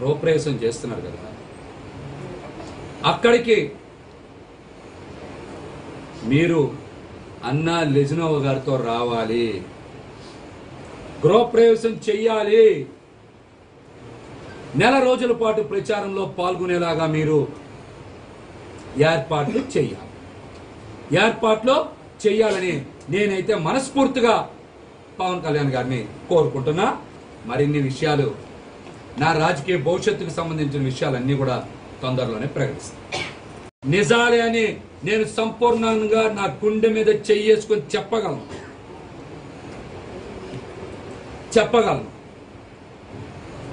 రూపరేషం చేస్తున్నారు కదా, అక్కడికి మీరు అన్నా లెజినోవా గారితో రావాలి, గృహప్రవేశం చెయ్యాలి, నెల రోజుల పాటు ప్రచారంలో పాల్గొనేలాగా మీరు ఏర్పాట్లు చేయాలని నేనైతే మనస్ఫూర్తిగా పవన్ కళ్యాణ్ గారిని కోరుకుంటున్నా. మరిన్ని విషయాలు, నా రాజకీయ భవిష్యత్తుకు సంబంధించిన విషయాలన్నీ కూడా తొందరలోనే ప్రకటిస్తాను. నిజాలే అని నేను సంపూర్ణంగా నా గుండె మీద చెయ్యేసుకొని చెప్పగలను.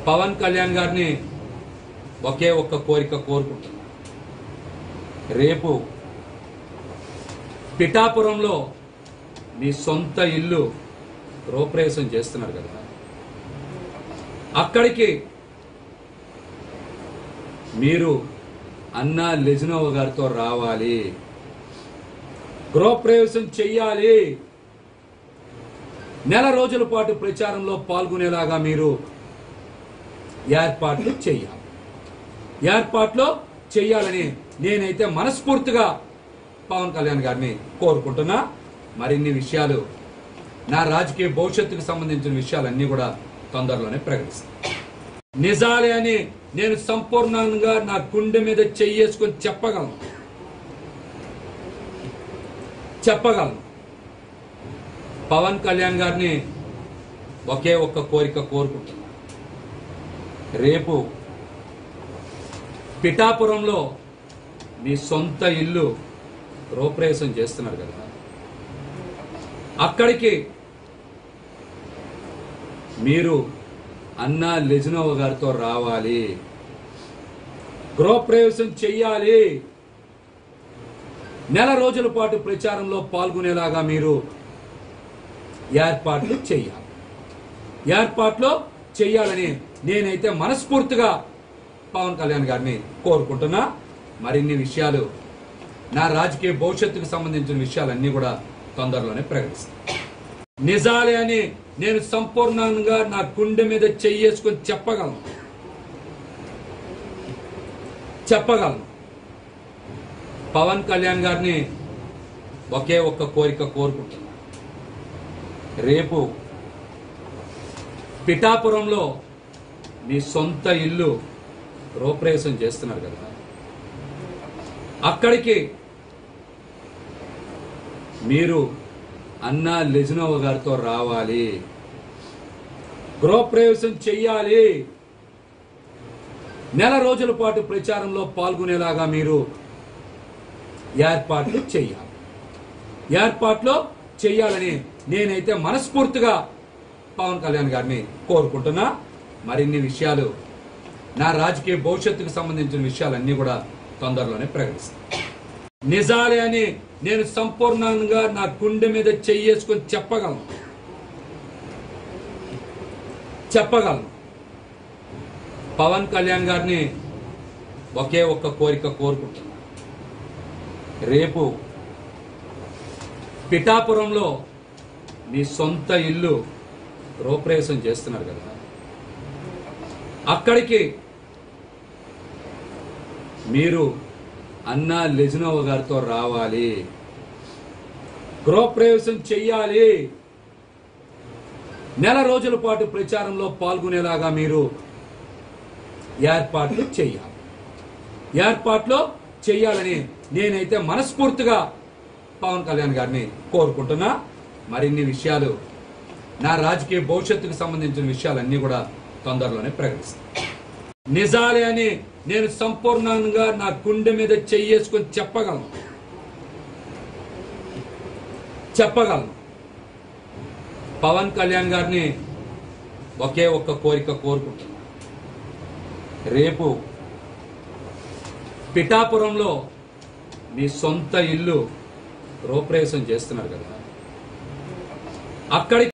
పవన్ కళ్యాణ్ గారిని ఒకే ఒక్క కోరిక కోరుకుంటున్నా. రేపు పిఠాపురంలో మీ సొంత ఇల్లు రూపరేషం చేస్తున్నారు కదా, అక్కడికి మీరు అన్నా లెజినోవా గారితో రావాలి, గృహప్రవేశం చెయ్యాలి, నెల రోజుల పాటు ప్రచారంలో పాల్గొనేలాగా మీరు ఏర్పాట్లు చేయాలని నేనైతే మనస్ఫూర్తిగా పవన్ కళ్యాణ్ గారిని కోరుకుంటున్నా. మరిన్ని విషయాలు, నా రాజకీయ భవిష్యత్తుకు సంబంధించిన విషయాలన్నీ కూడా తొందరలోనే ప్రకటిస్తాను. నిజాలే అని నేను సంపూర్ణంగా నా గుండె మీద చెయ్యేసుకొని చెప్పగలను. పవన్ కళ్యాణ్ గారిని ఒకే ఒక్క కోరిక కోరుకుంటున్నా. రేపు పిఠాపురంలో మీ సొంత ఇల్లు రూపరేషం చేస్తున్నారు కదా, అక్కడికి మీరు అన్నా లెజినోవా గారితో రావాలి, గృహప్రవేశం చెయ్యాలి, నెల రోజుల పాటు ప్రచారంలో పాల్గొనేలాగా మీరు ఏర్పాట్లు చేయాలని నేనైతే మనస్ఫూర్తిగా పవన్ కళ్యాణ్ గారిని కోరుకుంటున్నా. మరిన్ని విషయాలు, నా రాజకీయ భవిష్యత్తుకు సంబంధించిన విషయాలన్నీ కూడా తొందరలోనే ప్రకటిస్తాను. నిజాలే అని నేను సంపూర్ణంగా నా గుండె మీద చెయ్యేసుకొని చెప్పగలను. పవన్ కళ్యాణ్ గారిని ఒకే ఒక్క కోరిక కోరుకుంటున్నా. రేపు పిఠాపురంలో మీ సొంత ఇల్లు రూపరేషం చేస్తున్నారు కదా, అక్కడికి మీరు అన్నా లెజినోవా గారితో రావాలి, గృహప్రవేశం చెయ్యాలి, నెల రోజుల పాటు ప్రచారంలో పాల్గొనేలాగా మీరు ఏర్పాట్లు చేయాలని నేనైతే మనస్ఫూర్తిగా పవన్ కళ్యాణ్ గారిని కోరుకుంటున్నా. మరిన్ని విషయాలు, నా రాజకీయ భవిష్యత్తుకు సంబంధించిన విషయాలన్నీ కూడా తొందరలోనే ప్రకటిస్తాను. నిజాలే అని నేను సంపూర్ణంగా నా గుండె మీద చెయ్యేసుకొని చెప్పగలను. పవన్ కళ్యాణ్ గారిని ఒకే ఒక్క కోరిక కోరుకుంటున్నా. రేపు పిఠాపురంలో మీ సొంత ఇల్లు రూపరేషం చేస్తున్నారు కదా, అక్కడికి మీరు అన్నా లెజినోవా గారితో రావాలి, గృహప్రవేశం చెయ్యాలి, నెల రోజుల పాటు ప్రచారంలో పాల్గొనేలాగా మీరు ఏర్పాట్లు చేయాలని నేనైతే మనస్ఫూర్తిగా పవన్ కళ్యాణ్ గారిని కోరుకుంటున్నా. మరిన్ని విషయాలు, నా రాజకీయ భవిష్యత్తుకు సంబంధించిన విషయాలన్నీ కూడా తొందరలోనే ప్రకటిస్తాను. నిజాలే అని నేను సంపూర్ణంగా నా గుండె మీద చెయ్యేసుకొని చెప్పగలను. పవన్ కళ్యాణ్ గారిని ఒకే ఒక్క కోరిక కోరుకుంటున్నా. రేపు పిఠాపురంలో మీ సొంత ఇల్లు రూపరేషం చేస్తున్నారు కదా, అక్కడికి